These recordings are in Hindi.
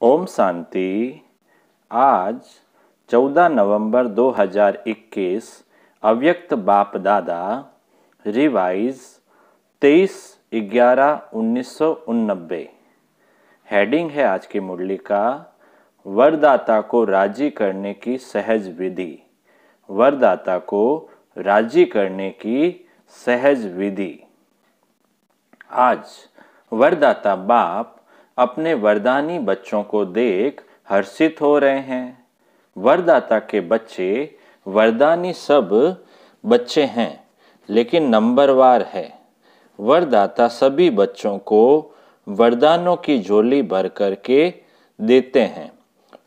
ओम शांति। आज 14 नवंबर 2021 अव्यक्त बाप दादा रिवाइज 23/11/1989। हेडिंग है आज की मुरली का वरदाता को राजी करने की सहज विधि। वरदाता को राजी करने की सहज विधि। आज वरदाता बाप अपने वरदानी बच्चों को देख हर्षित हो रहे हैं। वरदाता के बच्चे वरदानी सब बच्चे हैं, लेकिन नंबरवार है। वरदाता सभी बच्चों को वरदानों की झोली भर करके देते हैं।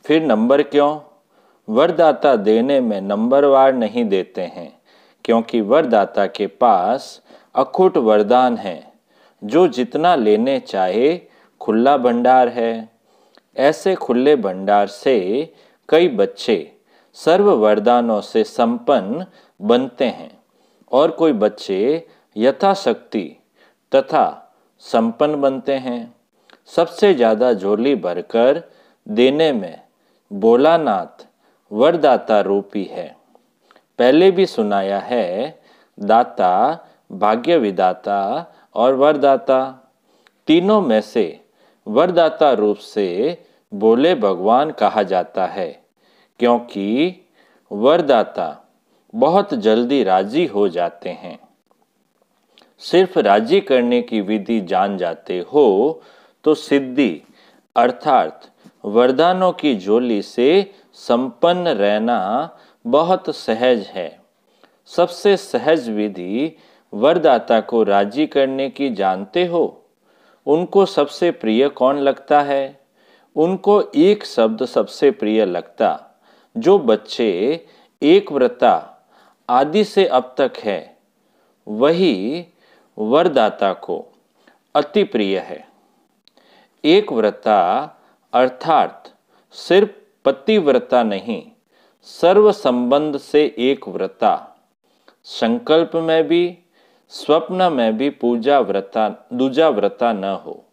फिर नंबर क्यों? वरदाता देने में नंबरवार नहीं देते हैं, क्योंकि वरदाता के पास अखुट वरदान है, जो जितना लेने चाहे खुला भंडार है। ऐसे खुले भंडार से कई बच्चे सर्व वरदानों से संपन्न बनते हैं और कोई बच्चे यथाशक्ति तथा संपन्न बनते हैं। सबसे ज़्यादा झोली भरकर देने में भोलानाथ वरदाता रूपी है। पहले भी सुनाया है, दाता, भाग्य विदाता और वरदाता तीनों में से वरदाता रूप से बोले भगवान कहा जाता है, क्योंकि वरदाता बहुत जल्दी राजी हो जाते हैं। सिर्फ राजी करने की विधि जान जाते हो तो सिद्धि अर्थात वरदानों की झोली से संपन्न रहना बहुत सहज है। सबसे सहज विधि वरदाता को राजी करने की जानते हो? उनको सबसे प्रिय कौन लगता है? उनको एक शब्द सबसे प्रिय लगता, जो बच्चे एक व्रता आदि से अब तक है, वही वरदाता को अति प्रिय है। एक व्रता अर्थात सिर्फ पतिव्रता नहीं, सर्व संबंध से एक व्रता। संकल्प में भी, स्वप्न में भी पूजा व्रता दूजा व्रता न हो।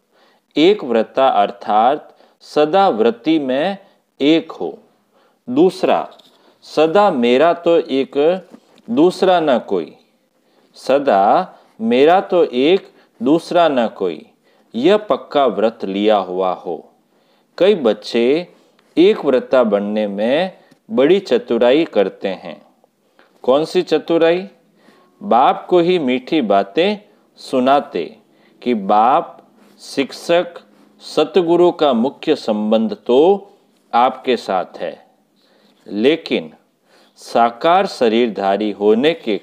एक व्रता अर्थात सदा व्रती में एक हो। दूसरा, सदा मेरा तो एक दूसरा न कोई। सदा मेरा तो एक दूसरा न कोई, यह पक्का व्रत लिया हुआ हो। कई बच्चे एक व्रता बनने में बड़ी चतुराई करते हैं। कौन सी चतुराई? बाप को ही मीठी बातें सुनाते कि बाप, शिक्षक, सतगुरु का मुख्य संबंध तो आपके साथ है, लेकिन साकार शरीरधारी होने के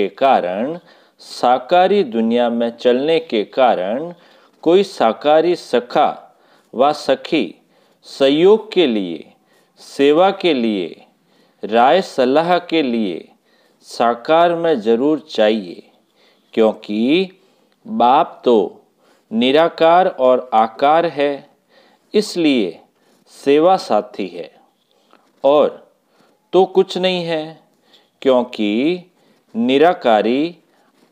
कारण साकारी दुनिया में चलने के कारण कोई साकारी सखा व सखी सहयोग के लिए, सेवा के लिए, राय सलाह के लिए साकार में जरूर चाहिए, क्योंकि बाप तो निराकार और आकार है, इसलिए सेवा साथी है। और तो कुछ नहीं है, क्योंकि निराकारी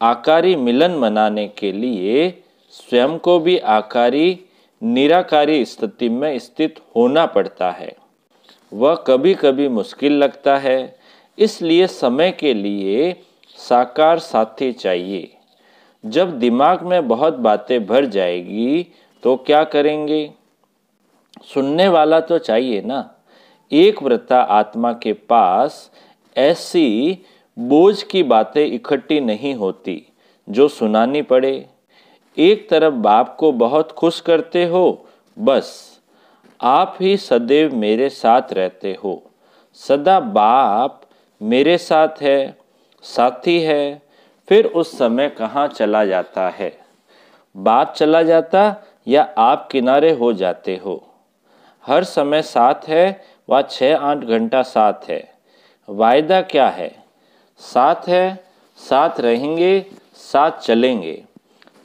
आकारी मिलन मनाने के लिए स्वयं को भी आकारी निराकारी स्थिति में स्थित होना पड़ता है। वह कभी कभी मुश्किल लगता है, इसलिए समय के लिए साकार साथी चाहिए। जब दिमाग में बहुत बातें भर जाएगी तो क्या करेंगे? सुनने वाला तो चाहिए ना। एक व्रता आत्मा के पास ऐसी बोझ की बातें इकट्ठी नहीं होती जो सुनानी पड़े। एक तरफ बाप को बहुत खुश करते हो, बस आप ही सदैव मेरे साथ रहते हो। सदा बाप मेरे साथ है, साथी है। फिर उस समय कहाँ चला जाता है? बाप चला जाता या आप किनारे हो जाते हो? हर समय साथ है व 6-8 घंटा साथ है। वायदा क्या है? साथ है, साथ रहेंगे, साथ चलेंगे।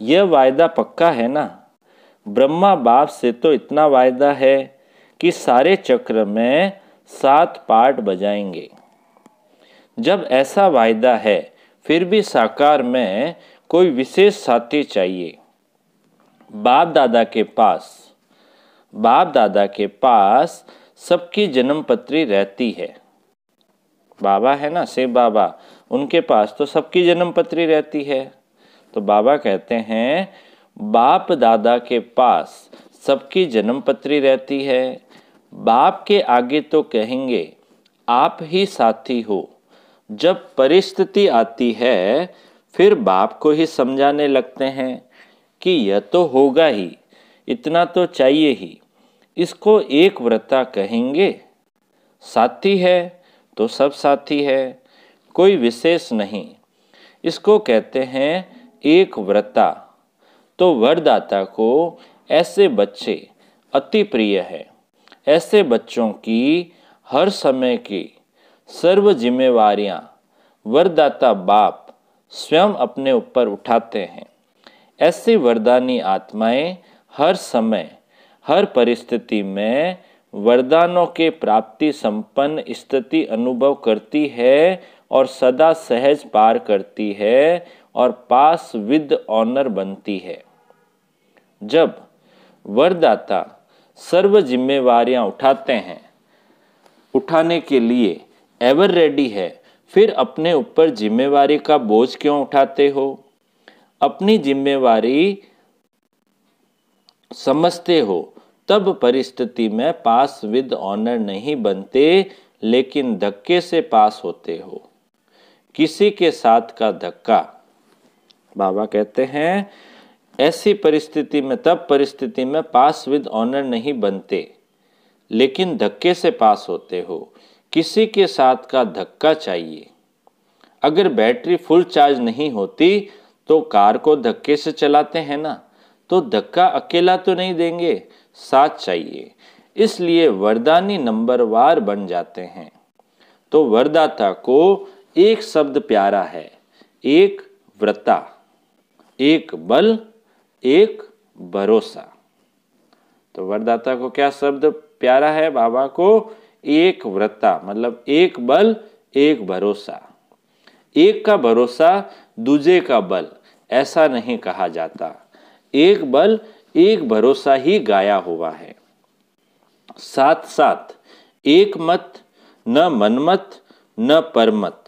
यह वायदा पक्का है ना? ब्रह्मा बाप से तो इतना वायदा है कि सारे चक्र में 7 पार्ट बजाएंगे। जब ऐसा वायदा है, फिर भी साकार में कोई विशेष साथी चाहिए। बाप दादा के पास सबकी जन्म पत्री रहती है। बाबा है ना, शिव बाबा, उनके पास तो सबकी जन्म पत्री रहती है। तो बाबा कहते हैं बाप दादा के पास सबकी जन्म पत्री रहती है। बाप के आगे तो कहेंगे आप ही साथी हो। जब परिस्थिति आती है फिर बाप को ही समझाने लगते हैं कि यह तो होगा ही, इतना तो चाहिए ही। इसको एक व्रता कहेंगे। साथी है तो सब साथी है, कोई विशेष नहीं। इसको कहते हैं एक व्रता। तो वरदाता को ऐसे बच्चे अति प्रिय है। ऐसे बच्चों की हर समय की सर्व जिम्मेवारियां वरदाता बाप स्वयं अपने ऊपर उठाते हैं। ऐसी वरदानी आत्माएं हर समय हर परिस्थिति में वरदानों के प्राप्ति संपन्न स्थिति अनुभव करती है और सदा सहज पार करती है और पास विद ऑनर बनती है। जब वरदाता सर्व जिम्मेवारियां उठाते हैं, उठाने के लिए एवर रेडी है, फिर अपने ऊपर जिम्मेवारी का बोझ क्यों उठाते हो? अपनी जिम्मेवारी समझते हो तब परिस्थिति में पास विद ऑनर नहीं बनते, लेकिन धक्के से पास होते हो। किसी के साथ का धक्का, बाबा कहते हैं ऐसी परिस्थिति में, तब परिस्थिति में पास विद ऑनर नहीं बनते, लेकिन धक्के से पास होते हो। किसी के साथ का धक्का चाहिए। अगर बैटरी फुल चार्ज नहीं होती तो कार को धक्के से चलाते हैं ना, तो धक्का अकेला तो नहीं देंगे, साथ चाहिए। इसलिए वरदानी नंबरवार बन जाते हैं। तो वरदाता को एक शब्द प्यारा है, एक व्रता, एक बल, एक भरोसा। तो वरदाता को क्या शब्द प्यारा है? बाबा को एक व्रता मतलब एक बल एक भरोसा। एक का भरोसा दूजे का बल, ऐसा नहीं कहा जाता। एक बल एक भरोसा ही गाया हुआ है। साथ साथ एक मत, न मनमत न परमत।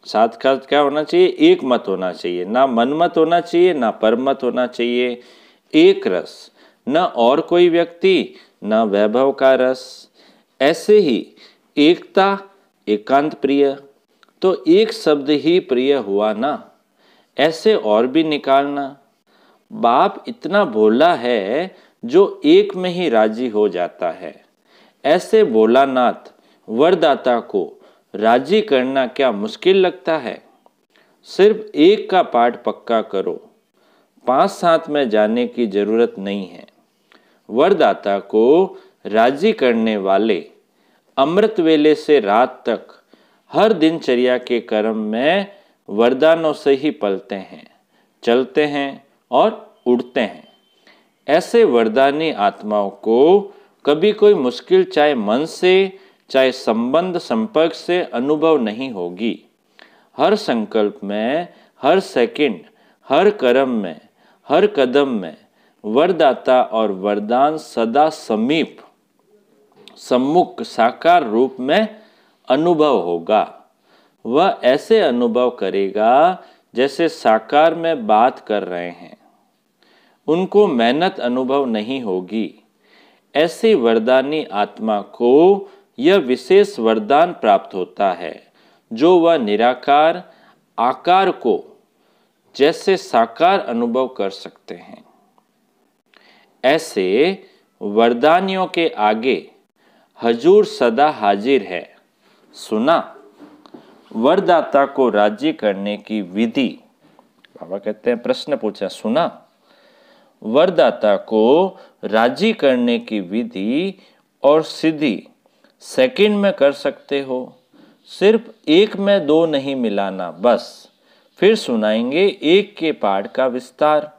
साथ का क्या होना चाहिए? एक मत होना चाहिए, ना मनमत होना चाहिए, ना परमत होना चाहिए। एक रस, न और कोई व्यक्ति, न वैभव का रस। ऐसे ही एकता, एकांत प्रिय। तो एक शब्द ही प्रिय हुआ ना, ऐसे और भी निकालना। बाप इतना भोला है जो एक में ही राजी हो जाता है। ऐसे भोलानाथ वरदाता को राजी करना क्या मुश्किल लगता है? सिर्फ एक का पाठ पक्का करो, 5-7 में जाने की जरूरत नहीं है। वरदाता को राजी करने वाले अमृत वेले से रात तक हर दिनचर्या के कर्म में वरदानों से ही पलते हैं, चलते हैं और उड़ते हैं। ऐसे वरदानी आत्माओं को कभी कोई मुश्किल चाहे मन से चाहे संबंध संपर्क से अनुभव नहीं होगी। हर संकल्प में, हर सेकंड, हर कर्म में, हर कदम में वरदाता और वरदान सदा समीप, सम्मुख, साकार रूप में अनुभव होगा। वह ऐसे अनुभव करेगा जैसे साकार में बात कर रहे हैं। उनको मेहनत अनुभव नहीं होगी। ऐसी वरदानी आत्मा को यह विशेष वरदान प्राप्त होता है जो वह निराकार आकार को जैसे साकार अनुभव कर सकते हैं। ऐसे वरदानियों के आगे हजूर सदा हाजिर है। सुना? वरदाता को राजी करने की विधि। बाबा कहते हैं प्रश्न पूछा, सुना? वरदाता को राजी करने की विधि और सिद्धि सेकंड में कर सकते हो। सिर्फ एक में दो नहीं मिलाना बस। फिर सुनाएंगे एक के पाठ का विस्तार।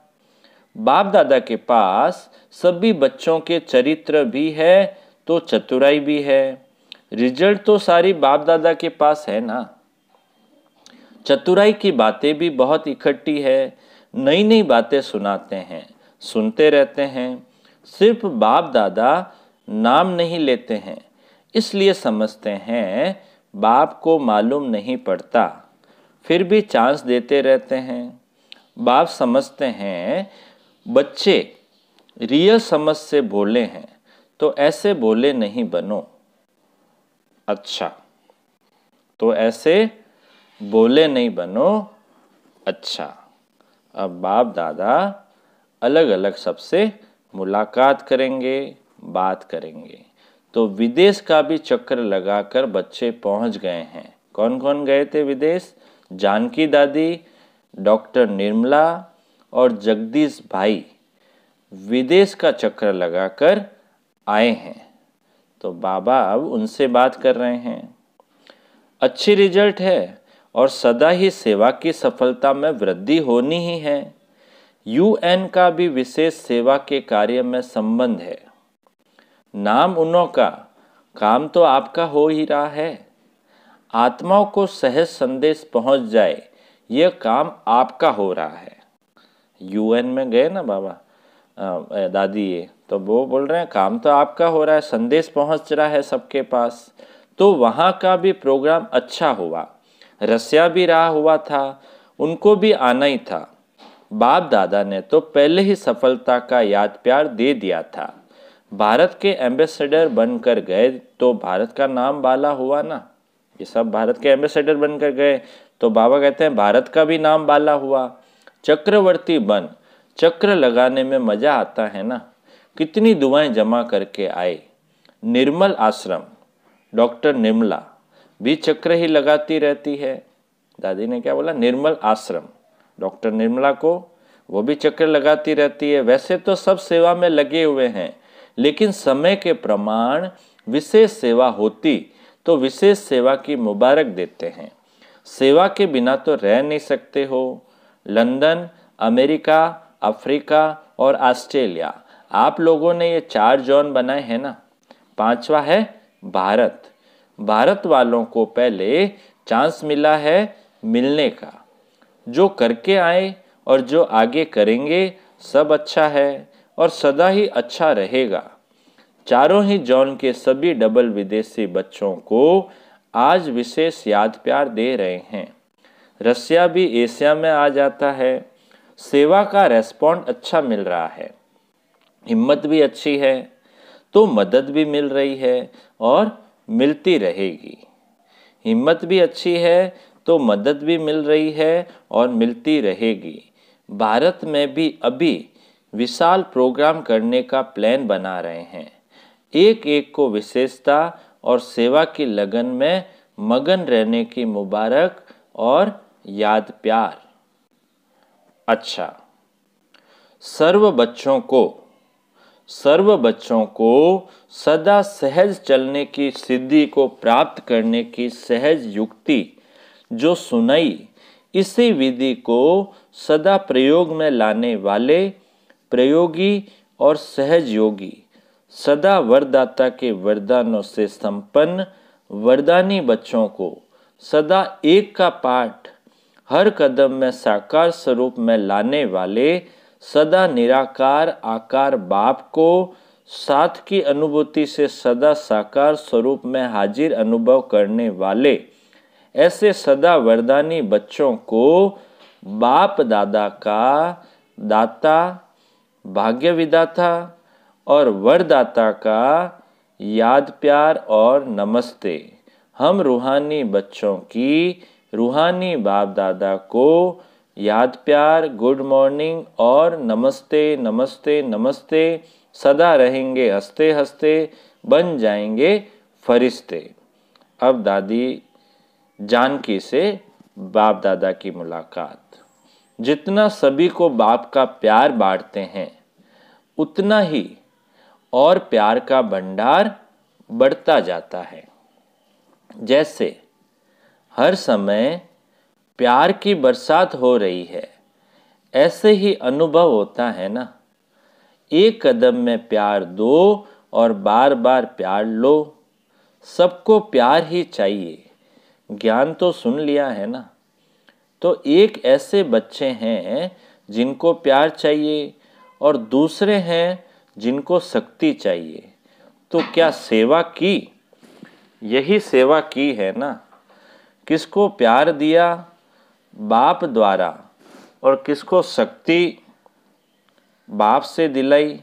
बाप दादा के पास सभी बच्चों के चरित्र भी है तो चतुराई भी है। रिजल्ट तो सारी बाप दादा के पास है ना। चतुराई की बातें भी बहुत इकट्ठी है, नई नई बातें सुनाते हैं। सुनते रहते हैं। सिर्फ बाप दादा नाम नहीं लेते हैं, इसलिए समझते हैं बाप को मालूम नहीं पड़ता, फिर भी चांस देते रहते हैं। बाप समझते हैं बच्चे रियल समझ से बोले हैं, तो ऐसे बोले नहीं बनो। अच्छा, तो ऐसे बोले नहीं बनो। अच्छा, अब बाप दादा अलग अलग सबसे मुलाकात करेंगे, बात करेंगे। तो विदेश का भी चक्कर लगाकर बच्चे पहुंच गए हैं। कौन कौन गए थे विदेश? जानकी दादी, डॉक्टर निर्मला और जगदीश भाई विदेश का चक्कर लगाकर आए हैं। तो बाबा अब उनसे बात कर रहे हैं। अच्छी रिजल्ट है और सदा ही सेवा की सफलता में वृद्धि होनी ही है। यूएन का भी विशेष सेवा के कार्य में संबंध है। नाम उन्हों का, काम तो आपका हो ही रहा है। आत्माओं को सहज संदेश पहुंच जाए, यह काम आपका हो रहा है। यूएन में गए ना बाबा दादी, ये तो वो बोल रहे हैं काम तो आपका हो रहा है, संदेश पहुंच रहा है सबके पास। तो वहाँ का भी प्रोग्राम अच्छा हुआ। रसिया भी रहा हुआ था, उनको भी आना ही था। बाप दादा ने तो पहले ही सफलता का याद प्यार दे दिया था। भारत के एम्बेसडर बनकर गए तो भारत का नाम बाला हुआ ना। ये सब भारत के एम्बेसडर बनकर गए तो बाबा कहते हैं भारत का भी नाम बाला हुआ। चक्रवर्ती बन, चक्र लगाने में मजा आता है ना। कितनी दुआएं जमा करके आए। निर्मल आश्रम, डॉक्टर निर्मला भी चक्र ही लगाती रहती है। दादी ने क्या बोला? निर्मल आश्रम, डॉक्टर निर्मला को वो भी चक्कर लगाती रहती है। वैसे तो सब सेवा में लगे हुए हैं, लेकिन समय के प्रमाण विशेष सेवा होती तो विशेष सेवा की मुबारक देते हैं। सेवा के बिना तो रह नहीं सकते हो। लंदन, अमेरिका, अफ्रीका और ऑस्ट्रेलिया, आप लोगों ने ये 4 जोन बनाए हैं ना। 5वां है भारत। भारत वालों को पहले चांस मिला है मिलने का। जो करके आए और जो आगे करेंगे सब अच्छा है और सदा ही अच्छा रहेगा। चारों ही जोन के सभी डबल विदेशी बच्चों को आज विशेष याद प्यार दे रहे हैं। रसिया भी एशिया में आ जाता है। सेवा का रेस्पॉन्ड अच्छा मिल रहा है, हिम्मत भी अच्छी है, तो मदद भी मिल रही है और मिलती रहेगी। हिम्मत भी अच्छी है तो मदद भी मिल रही है और मिलती रहेगी। भारत में भी अभी विशाल प्रोग्राम करने का प्लान बना रहे हैं। एक एक को विशेषता और सेवा की लगन में मगन रहने की मुबारक और याद प्यार। अच्छा, सर्व बच्चों को सदा सहज चलने की सिद्धि को प्राप्त करने की सहज युक्ति जो सुनाई, इसी विधि को सदा प्रयोग में लाने वाले प्रयोगी और सहज योगी, सदा वरदाता के वरदानों से संपन्न वरदानी बच्चों को सदा एक का पाठ हर कदम में साकार स्वरूप में लाने वाले सदा निराकार आकार बाप को साथ की अनुभूति से सदा साकार स्वरूप में हाजिर अनुभव करने वाले ऐसे सदा वरदानी बच्चों को बाप दादा का दाता, भाग्य विदाता और वरदाता का याद प्यार और नमस्ते। हम रूहानी बच्चों की रूहानी बाप दादा को याद प्यार, गुड मॉर्निंग और नमस्ते नमस्ते नमस्ते सदा रहेंगे हंसते हंसते, बन जाएंगे फरिश्ते। अब दादी जानकी से बाप दादा की मुलाकात। जितना सभी को बाप का प्यार बांटते हैं, उतना ही और प्यार का भंडार बढ़ता जाता है। जैसे हर समय प्यार की बरसात हो रही है, ऐसे ही अनुभव होता है ना। एक कदम में प्यार दो और बार बार प्यार लो। सबको प्यार ही चाहिए, ज्ञान तो सुन लिया है ना। तो एक ऐसे बच्चे हैं जिनको प्यार चाहिए और दूसरे हैं जिनको शक्ति चाहिए। तो क्या सेवा की? यही सेवा की है ना। किसको प्यार दिया? बाप द्वारा। और किसको शक्ति बाप से दिलाई?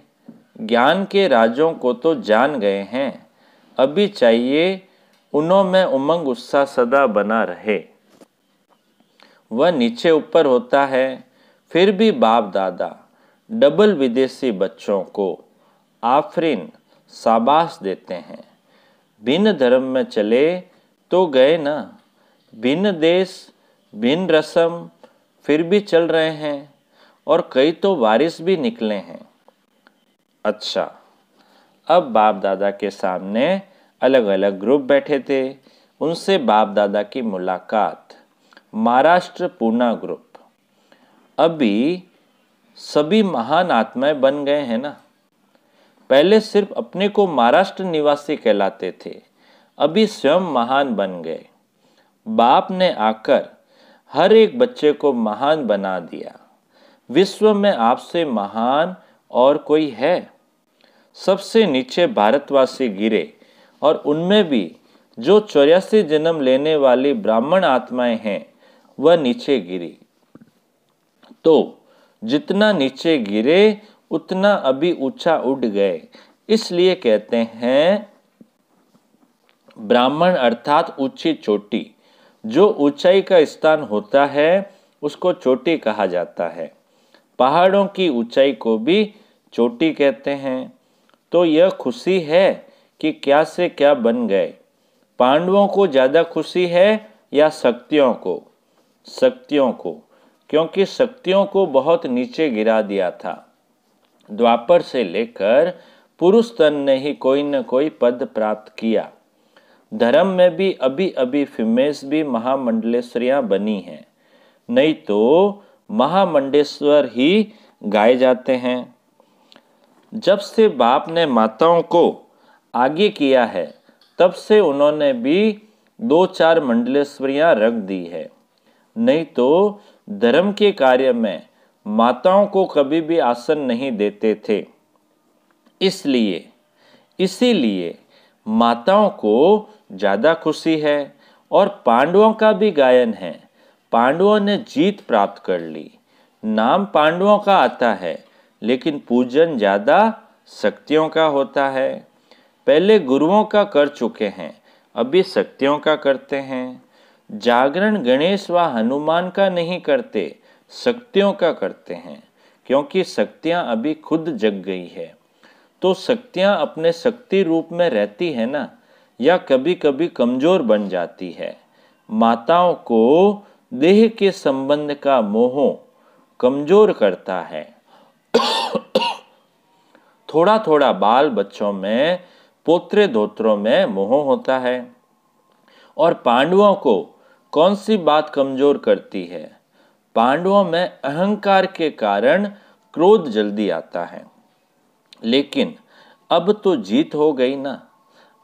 ज्ञान के राजों को तो जान गए हैं, अभी चाहिए उन्हों में उमंग उत्साह सदा बना रहे। वह नीचे ऊपर होता है, फिर भी बाप दादा डबल विदेशी बच्चों को आफरीन शाबाश देते हैं। भिन्न धर्म में चले तो गए ना, भिन्न देश भिन्न रस्म फिर भी चल रहे हैं, और कई तो वारिस भी निकले हैं। अच्छा, अब बाप दादा के सामने अलग अलग ग्रुप बैठे थे। उनसे बाप दादा की मुलाकात। महाराष्ट्र पूना ग्रुप। अभी सभी महान आत्माएं बन गए हैं ना। पहले सिर्फ अपने को महाराष्ट्र निवासी कहलाते थे, अभी स्वयं महान बन गए। बाप ने आकर हर एक बच्चे को महान बना दिया। विश्व में आपसे महान और कोई है? सबसे नीचे भारतवासी गिरे, और उनमें भी जो 84 जन्म लेने वाली ब्राह्मण आत्माएं हैं वह नीचे गिरी। तो जितना नीचे गिरे उतना अभी ऊंचा उड़ गए। इसलिए कहते हैं ब्राह्मण अर्थात ऊंची चोटी। जो ऊंचाई का स्थान होता है उसको चोटी कहा जाता है। पहाड़ों की ऊंचाई को भी चोटी कहते हैं। तो यह खुशी है कि क्या से क्या बन गए। पांडवों को ज़्यादा खुशी है या शक्तियों को? शक्तियों को, क्योंकि शक्तियों को बहुत नीचे गिरा दिया था। द्वापर से लेकर पुरुष तन ने ही कोई न कोई पद प्राप्त किया। धर्म में भी अभी अभी फीमेल्स भी महामंडलेश्वरियां बनी हैं, नहीं तो महामंडेश्वर ही गाए जाते हैं। जब से बाप ने माताओं को आगे किया है तब से उन्होंने भी 2-4 मंडलेश्वरियां रख दी है, नहीं तो धर्म के कार्य में माताओं को कभी भी आसन नहीं देते थे। इसीलिए माताओं को ज़्यादा खुशी है। और पांडवों का भी गायन है। पांडवों ने जीत प्राप्त कर ली। नाम पांडवों का आता है, लेकिन पूजन ज़्यादा शक्तियों का होता है। पहले गुरुओं का कर चुके हैं, अभी शक्तियों का करते हैं। जागरण गणेश व हनुमान का नहीं करते, शक्तियों का करते हैं, क्योंकि शक्तियाँ अभी खुद जग गई है। तो शक्तियाँ अपने शक्ति रूप में रहती है ना, या कभी कभी कमजोर बन जाती है। माताओं को देह के संबंध का मोह कमजोर करता है। थोड़ा थोड़ा बाल बच्चों में, पोत्रे धोत्रों में मोह होता है। और पांडवों को कौन सी बात कमजोर करती है? पांडवों में अहंकार के कारण क्रोध जल्दी आता है। लेकिन अब तो जीत हो गई ना।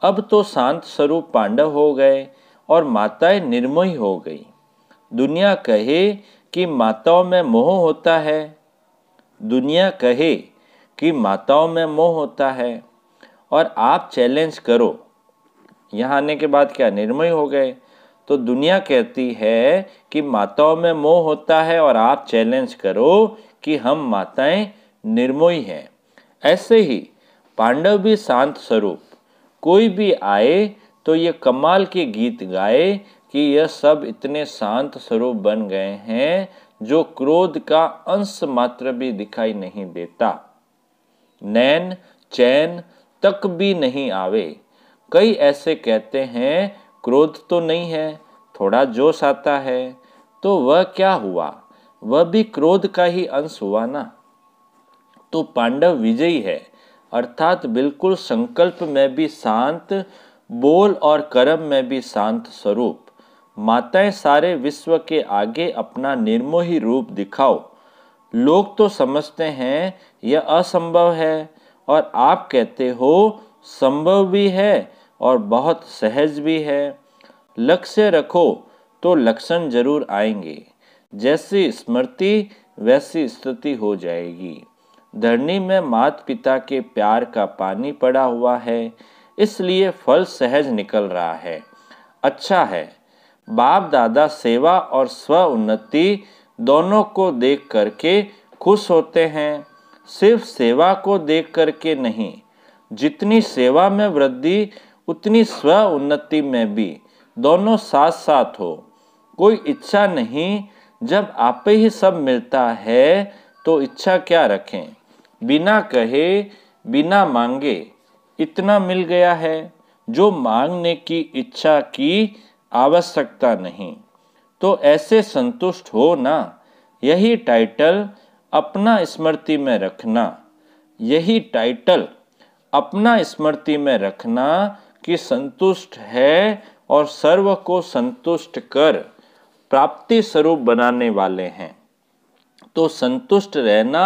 अब तो शांत स्वरूप पांडव हो गए और माताएं निर्मोही हो गई। दुनिया कहे कि माताओं में मोह होता है, दुनिया कहे कि माताओं में मोह होता है, और आप चैलेंज करो। यहाँ आने के बाद क्या निर्मोही हो गए? तो दुनिया कहती है कि माताओं में मोह होता है, और आप चैलेंज करो कि हम माताएं निर्मोही हैं। ऐसे ही पांडव भी शांत स्वरूप। कोई भी आए तो ये कमाल के गीत गाए कि यह सब इतने शांत स्वरूप बन गए हैं जो क्रोध का अंश मात्र भी दिखाई नहीं देता। नैन चैन तक भी नहीं आवे। कई ऐसे कहते हैं क्रोध तो नहीं है, थोड़ा जोश आता है। तो वह क्या हुआ? वह भी क्रोध का ही अंश हुआ ना। तो पांडव विजयी है, अर्थात बिल्कुल संकल्प में भी शांत, बोल और कर्म में भी शांत स्वरूप। माताएं सारे विश्व के आगे अपना निर्मोही रूप दिखाओ। लोग तो समझते हैं यह असंभव है, और आप कहते हो संभव भी है और बहुत सहज भी है। लक्ष्य रखो तो लक्षण जरूर आएंगे। जैसी स्मृति वैसी स्तुति हो जाएगी। धरनी में माता पिता के प्यार का पानी पड़ा हुआ है, इसलिए फल सहज निकल रहा है। अच्छा है, बाप दादा सेवा और स्व उन्नति दोनों को देख करके खुश होते हैं, सिर्फ सेवा को देख करके नहीं। जितनी सेवा में वृद्धि उतनी स्व उन्नति में भी दोनों साथ साथ हो। कोई इच्छा नहीं, जब आप ही सब मिलता है तो इच्छा क्या रखें। बिना कहे बिना मांगे इतना मिल गया है, जो मांगने की इच्छा की आवश्यकता नहीं। तो ऐसे संतुष्ट हो ना। यही टाइटल अपना स्मृति में रखना, यही टाइटल अपना स्मृति में रखना कि संतुष्ट है और सर्व को संतुष्ट कर प्राप्ति स्वरूप बनाने वाले हैं। तो संतुष्ट रहना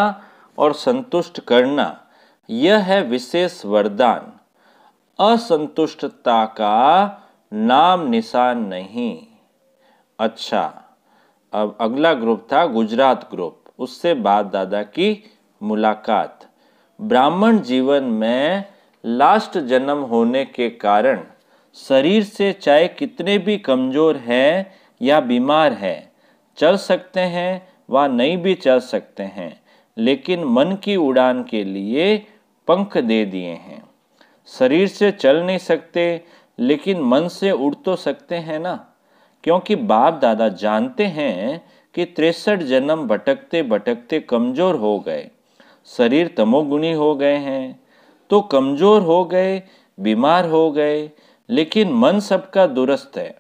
और संतुष्ट करना यह है विशेष वरदान। असंतुष्टता का नाम निशान नहीं। अच्छा, अब अगला ग्रुप था गुजरात ग्रुप, उससे बाप दादा की मुलाकात। ब्राह्मण जीवन में लास्ट जन्म होने के कारण शरीर से चाहे कितने भी कमजोर हैं या बीमार हैं, चल सकते हैं व नहीं भी चल सकते हैं, लेकिन मन की उड़ान के लिए पंख दे दिए हैं। शरीर से चल नहीं सकते, लेकिन मन से उड़ तो सकते हैं ना, क्योंकि बाप दादा जानते हैं कि 63 जन्म भटकते भटकते कमजोर हो गए, शरीर तमोगुणी हो गए हैं, तो कमजोर हो गए, बीमार हो गए, लेकिन मन सबका दुरुस्त है।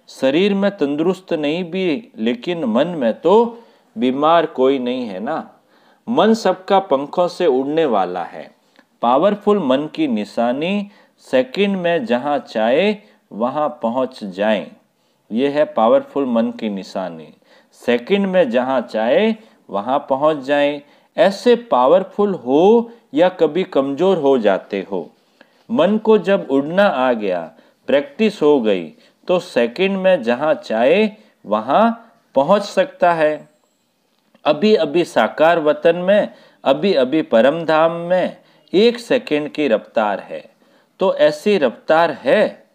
शरीर में तंदुरुस्त नहीं भी, लेकिन मन में तो बीमार कोई नहीं है ना। मन सबका पंखों से उड़ने वाला है। पावरफुल मन की निशानी सेकंड में जहां चाहे वहां पहुंच जाएं। यह है पावरफुल मन की निशानी, सेकंड में जहां चाहे वहां पहुंच जाएं। ऐसे पावरफुल हो या कभी कमजोर हो जाते हो, मन को जब उड़ना आ गया, प्रैक्टिस हो गई, तो सेकंड में जहां चाहे वहां पहुंच सकता है। अभी अभी साकार वतन में, अभी अभी परम धाम में 1 सेकंड की रफ्तार है। तो ऐसी रफ्तार है,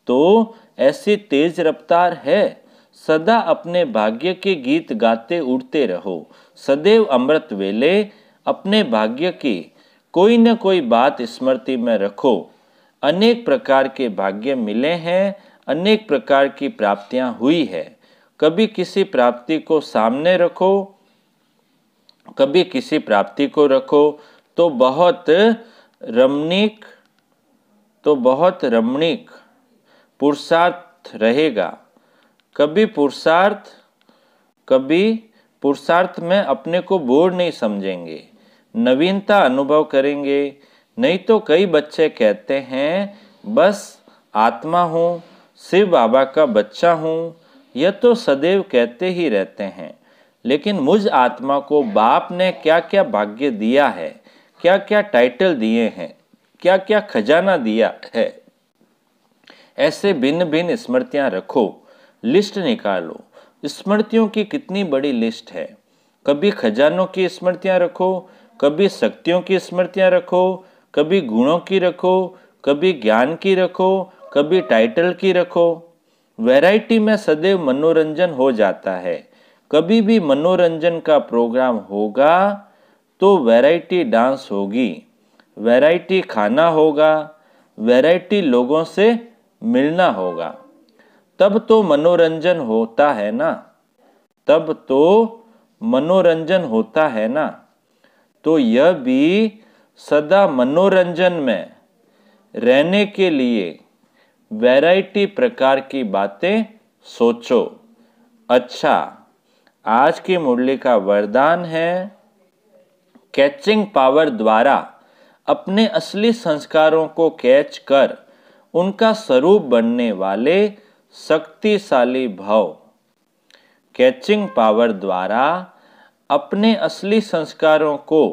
तो ऐसी तेज रफ्तार है। सदा अपने भाग्य के गीत गाते उड़ते रहो। सदैव अमृत वेले अपने भाग्य की कोई न कोई बात स्मृति में रखो। अनेक प्रकार के भाग्य मिले हैं, अनेक प्रकार की प्राप्तियां हुई है। कभी किसी प्राप्ति को सामने रखो, कभी किसी प्राप्ति को रखो, तो बहुत रमणीक पुरुषार्थ रहेगा। कभी पुरुषार्थ में अपने को बोर नहीं समझेंगे, नवीनता अनुभव करेंगे। नहीं तो कई बच्चे कहते हैं बस आत्मा हूँ, शिव बाबा का बच्चा हूँ, यह तो सदैव कहते ही रहते हैं। लेकिन मुझ आत्मा को बाप ने क्या क्या भाग्य दिया है, क्या क्या टाइटल दिए हैं, क्या क्या खजाना दिया है। ऐसे भिन्न भिन्न स्मृतियां रखो, लिस्ट निकालो। स्मृतियों की कितनी बड़ी लिस्ट है। कभी खजानों की स्मृतियां रखो, कभी शक्तियों की स्मृतियां रखो, कभी गुणों की रखो, कभी ज्ञान की रखो, कभी टाइटल की रखो। वैरायटी में सदैव मनोरंजन हो जाता है। कभी भी मनोरंजन का प्रोग्राम होगा तो वैरायटी डांस होगी, वैरायटी खाना होगा, वैरायटी लोगों से मिलना होगा। तब तो मनोरंजन होता है ना, तब तो मनोरंजन होता है ना। तो यह भी सदा मनोरंजन में रहने के लिए वैरायटी प्रकार की बातें सोचो। अच्छा, आज की मुरली का वरदान है कैचिंग पावर द्वारा अपने असली संस्कारों को कैच कर उनका स्वरूप बनने वाले शक्तिशाली भव। कैचिंग पावर द्वारा अपने असली संस्कारों को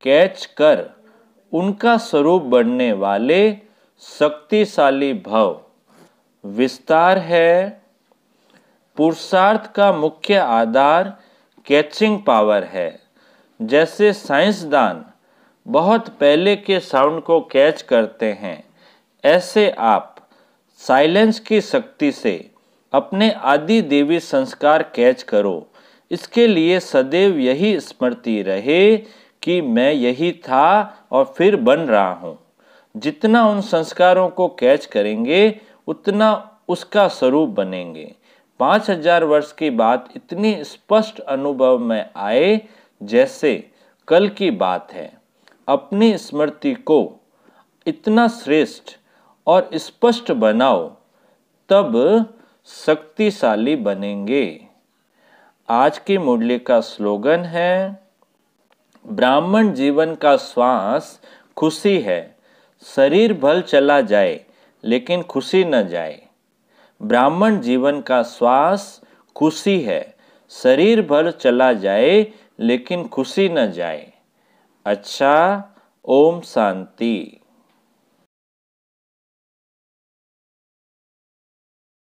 कैच कर उनका स्वरूप बनने वाले शक्तिशाली भव। विस्तार है, पुरुषार्थ का मुख्य आधार कैचिंग पावर है। जैसे साइंसदान बहुत पहले के साउंड को कैच करते हैं, ऐसे आप साइलेंस की शक्ति से अपने आदि देवी संस्कार कैच करो। इसके लिए सदैव यही स्मृति रहे कि मैं यही था और फिर बन रहा हूँ। जितना उन संस्कारों को कैच करेंगे उतना उसका स्वरूप बनेंगे। 5000 वर्ष की बात इतनी स्पष्ट अनुभव में आए जैसे कल की बात है। अपनी स्मृति को इतना श्रेष्ठ और स्पष्ट बनाओ, तब शक्तिशाली बनेंगे। आज की मुरली का स्लोगन है, ब्राह्मण जीवन का श्वास खुशी है, शरीर भल चला जाए लेकिन खुशी न जाए। ब्राह्मण जीवन का श्वास खुशी है, शरीर भर चला जाए लेकिन खुशी न जाए। अच्छा, ओम शांति।